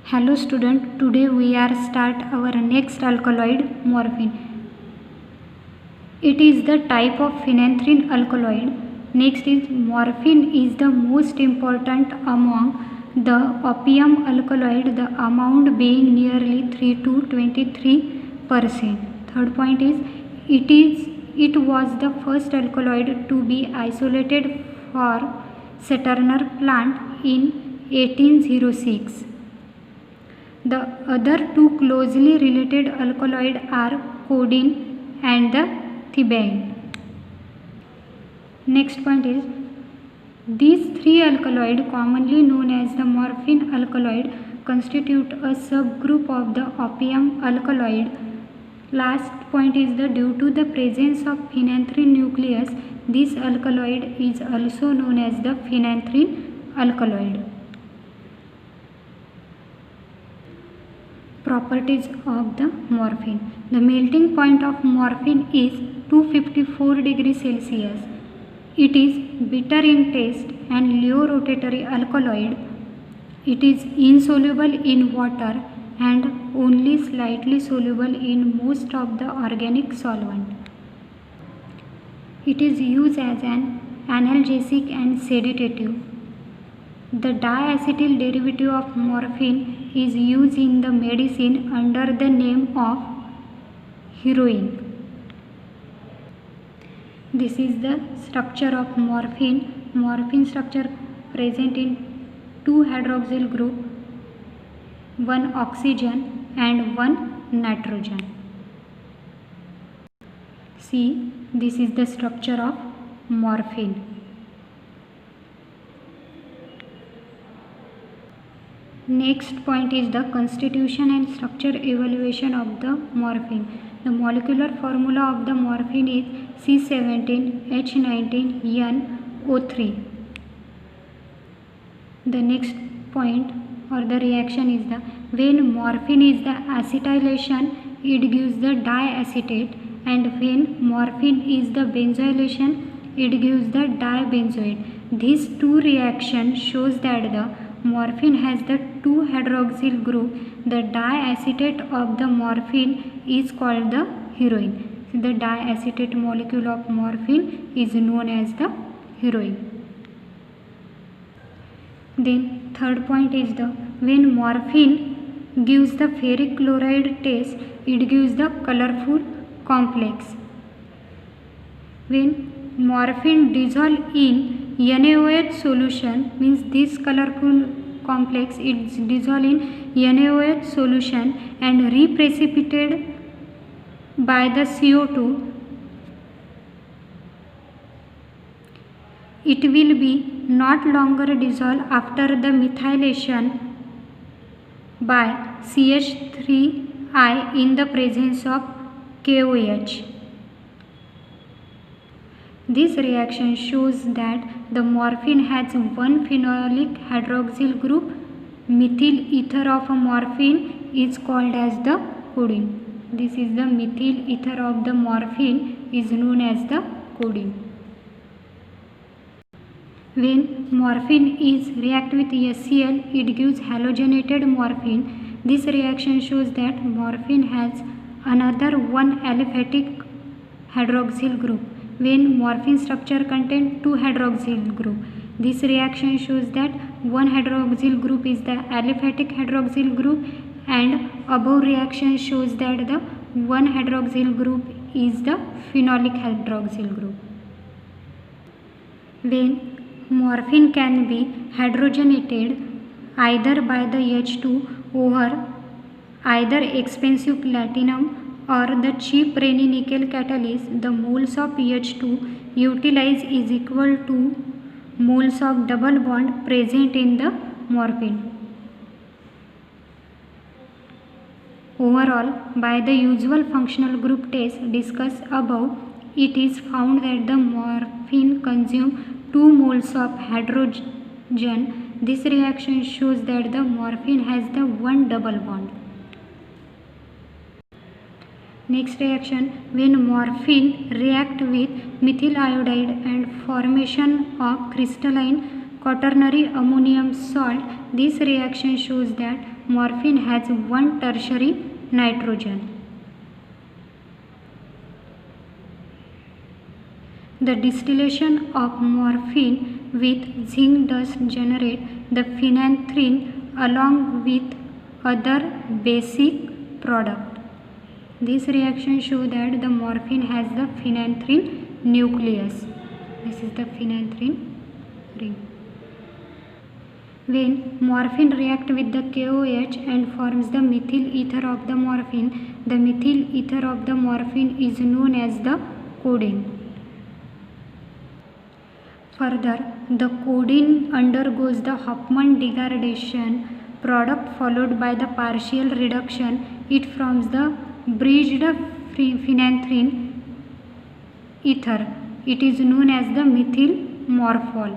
Hello student, today we are start our next alkaloid morphine. It is the type of phenanthrene alkaloid. Next is morphine is the most important among the opium alkaloid, the amount being nearly 3 to 23%. Third point is it was the first alkaloid to be isolated for Saturner plant in 1806. The other two closely related alkaloids are codeine and the thebaine. Next point is these three alkaloids, commonly known as the morphine alkaloid, constitute a subgroup of the opium alkaloid. Last point is that due to the presence of phenanthrene nucleus, this alkaloid is also known as the phenanthrene alkaloid. Properties of the morphine. The melting point of morphine is 254 degrees Celsius. It is bitter in taste and low rotatory alkaloid. It is insoluble in water and only slightly soluble in most of the organic solvent. It is used as an analgesic and sedative. The diacetyl derivative of morphine is used in the medicine under the name of heroin. This is the structure of morphine. Morphine structure present in 2 hydroxyl group, 1 oxygen and 1 nitrogen. See, this is the structure of morphine. Next point is the constitution and structure evaluation of the morphine. The molecular formula of the morphine is C17H19NO3. The next point or the reaction is the when morphine is the acetylation, it gives the diacetate, and when morphine is the benzoylation, it gives the dibenzoate. These two reactions shows that the morphine has the 2 hydroxyl group. The diacetate of the morphine is called the heroin. The diacetate molecule of morphine is known as the heroin. Then third point is the when morphine gives the ferric chloride taste, it gives the colorful complex. When morphine dissolve in NaOH solution, means this colorful complex is dissolved in NaOH solution and reprecipitated by the CO2, it will be not longer dissolved after the methylation by CH3I in the presence of KOH. This reaction shows that the morphine has 1 phenolic hydroxyl group. Methyl ether of a morphine is called as the codeine. This is the methyl ether of the morphine is known as the codeine. When morphine is react with HCl, it gives halogenated morphine. This reaction shows that morphine has another 1 aliphatic hydroxyl group. When morphine structure contains 2 hydroxyl group, this reaction shows that 1 hydroxyl group is the aliphatic hydroxyl group, and above reaction shows that the 1 hydroxyl group is the phenolic hydroxyl group. When morphine can be hydrogenated either by the H2 or either expensive platinum or the cheap Raney nickel catalyst, the moles of H2 utilized is equal to moles of double bond present in the morphine. Overall, by the usual functional group test discussed above, it is found that the morphine consumes 2 moles of hydrogen. This reaction shows that the morphine has the 1 double bond. Next reaction, when morphine react with methyl iodide and formation of crystalline quaternary ammonium salt. This reaction shows that morphine has one tertiary nitrogen. The distillation of morphine with zinc does generate the phenanthrene along with other basic product. This reaction shows that the morphine has the phenanthrene nucleus. This is the phenanthrene ring. When morphine reacts with the KOH and forms the methyl ether of the morphine, the methyl ether of the morphine is known as the codeine. Further, the codeine undergoes the Hofmann degradation product followed by the partial reduction. It forms the bridged phenanthrene ether. It is known as the methyl morphol.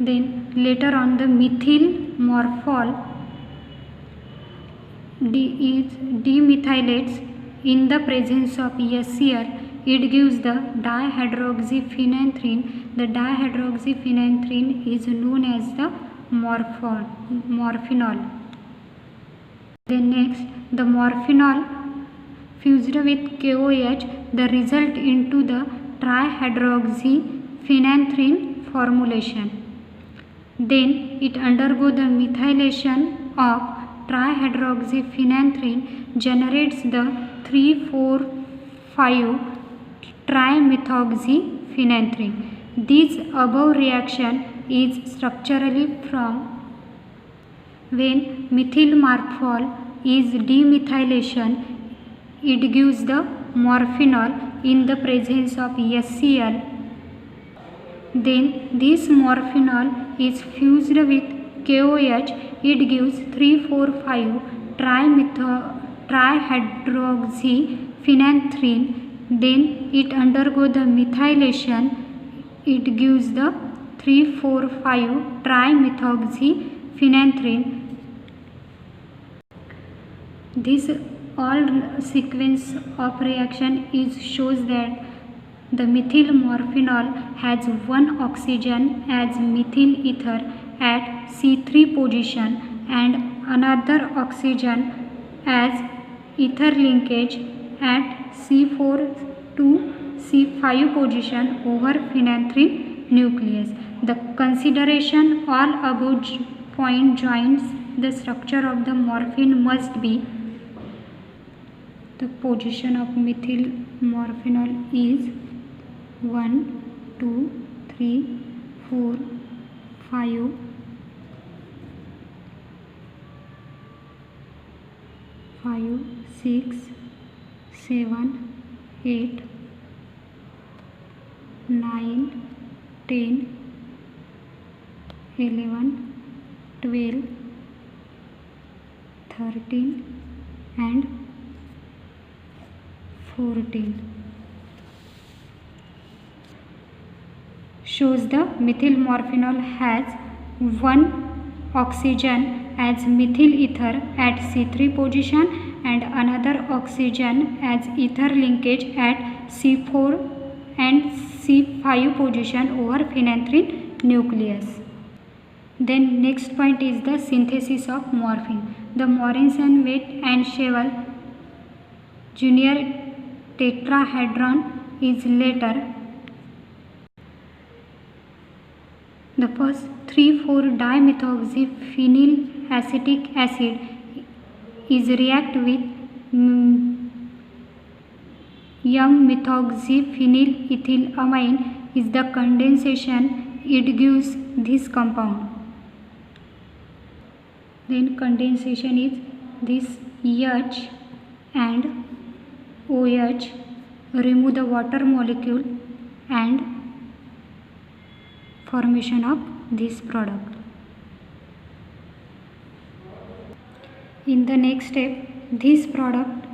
Then later on, the methyl morphol demethylates in the presence of HCl. It gives the dihydroxyphenanthrene. The dihydroxyphenanthrene is known as the morphinol. Then next, the morphinol fused with KOH, the result into the trihydroxyphenanthrene formulation. Then it undergoes the methylation of trihydroxyphenanthrene, generates the 3,4,5 trimethoxyphenanthrene. This above reaction is structurally from when methyl morphol is demethylation, it gives the morphinol in the presence of HCl. Then this morphinol is fused with KOH, it gives 3,4,5 trihydroxyphenanthrene. Then it undergoes the methylation, it gives the 3,4,5 trimethoxyphenanthrene. This all sequence of reaction shows that the methyl morphinol has one oxygen as methyl ether at C3 position and another oxygen as ether linkage at C4 to C5 position over phenanthrene nucleus. The consideration all above point joins the structure of the morphine must be the position of methyl morphinol is 1, 2, 3, 4, 5, 6, 7, 8, 9, 10, 11, 12, 13 and 14. Shows the methyl morphinol has one oxygen as methyl ether at C3 position and another oxygen as ether linkage at C4 and C5 position over phenanthrene nucleus. Then next point is the synthesis of morphine. The Morrison, Waite and Shewell Jr. tetrahedron is later. The first 3,4-dimethoxyphenyl acetic acid is react with methoxyphenyl ethylamine is the condensation, it gives this compound. Then condensation is this H and OH, remove the water molecule and formation of this product. In the next step, this product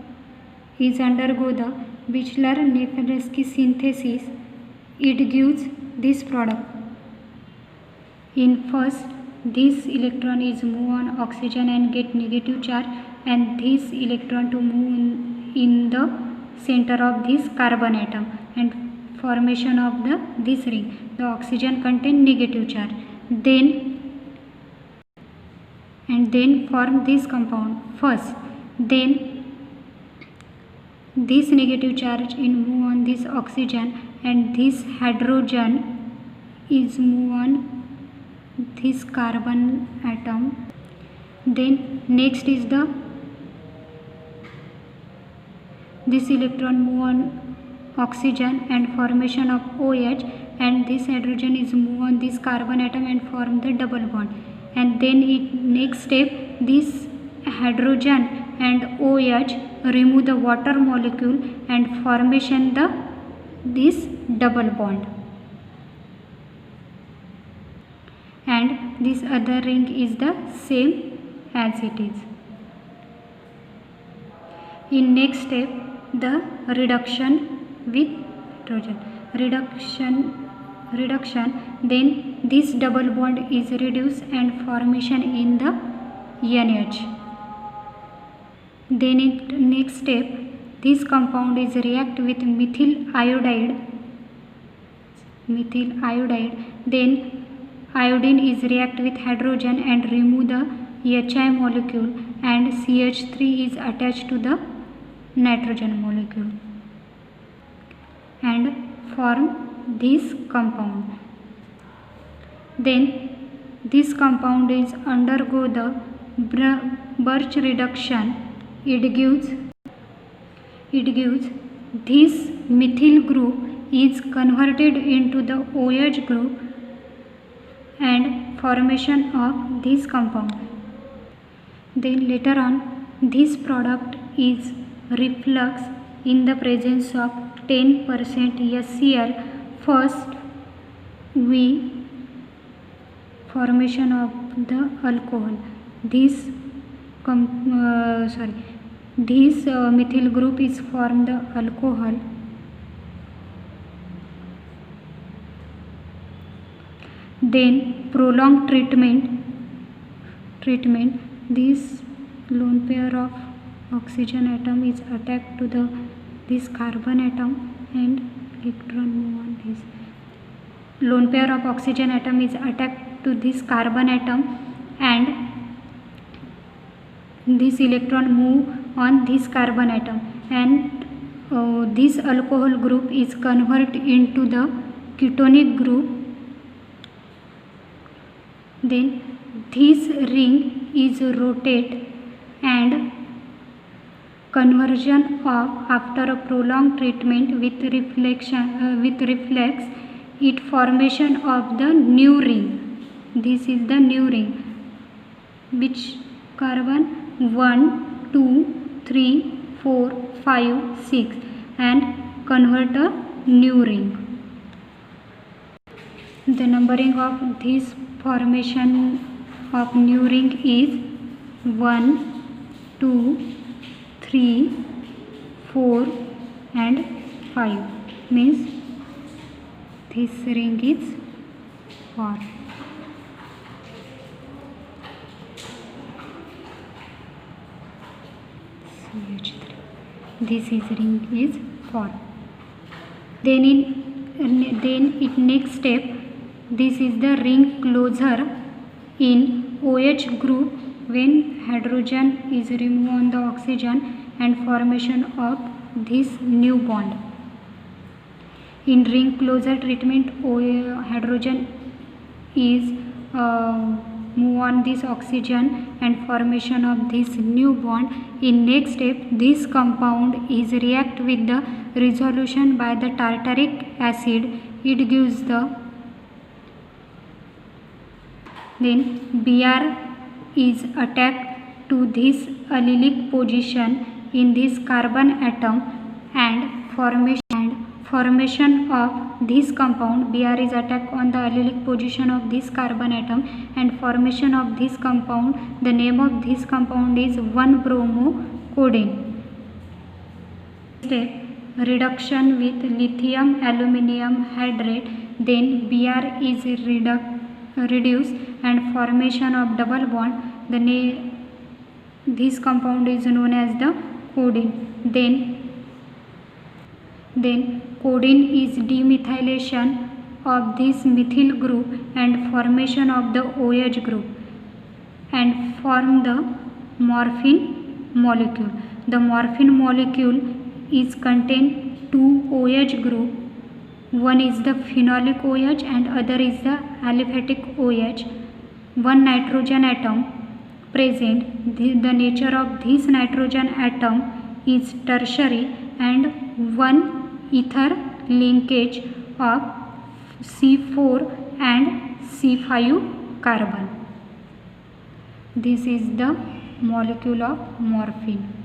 is undergo the Bichler-Niefenbresky synthesis. It gives this product. In first, this electron is move on oxygen and get negative charge, and this electron to move in the center of this carbon atom, and formation of this ring. The oxygen contain negative charge. Then form this compound first. Then this negative charge in move on this oxygen, and this hydrogen is move on this carbon atom. Then next is this electron move on oxygen and formation of OH, and this hydrogen is move on this carbon atom and form the double bond. And then next step, this hydrogen and OH remove the water molecule and formation this double bond. And this other ring is the same as it is. In next step, the reduction with hydrogen. Reduction, then this double bond is reduced and formation in the NH. Then in next step, this compound is react with methyl iodide. Then iodine is react with hydrogen and remove the HI molecule, and CH3 is attached to the nitrogen molecule and form this compound. Then this compound is undergo the Birch reduction. It gives this methyl group is converted into the OH group and formation of this compound. Then later on, this product is reflux in the presence of 10% HCl. First, we formation of the alcohol. This methyl group is formed the alcohol. Then prolonged treatment. This lone pair of oxygen atom is attached to this carbon atom and electron move on this. Lone pair of oxygen atom is attached to this carbon atom and this electron move on this carbon atom, and this alcohol group is converted into the ketonic group. Then this ring is rotate and conversion of after a prolonged treatment with reflex, it formation of the new ring. This is the new ring, which carbon 1, 2, 3, 4, 5, 6 and convert a new ring. The numbering of this formation of new ring is 1, 2, 3, 4 and 5, means this ring is 4. CH3. This is ring is 4. Then in next step, this is the ring closure in OH group when hydrogen is removed on the oxygen and formation of this new bond. In ring closure treatment, hydrogen is move on this oxygen and formation of this new bond. In next step, this compound is react with the resolution by the tartaric acid. It gives the then Br is attached to this allylic position in this carbon atom and formation of this compound. Br is attacked on the allylic position of this carbon atom and formation of this compound. The name of this compound is 1-bromocodone. Step, reduction with lithium aluminum hydrate. Then Br is reduced and formation of double bond. This compound is known as the codeine. Then Codeine is demethylation of this methyl group and formation of the OH group and form the morphine molecule. The morphine molecule is contain two OH group. One is the phenolic OH and other is the aliphatic OH. One nitrogen atom present. The nature of this nitrogen atom is tertiary and one ether linkage of C4 and C5 carbon. This is the molecule of morphine.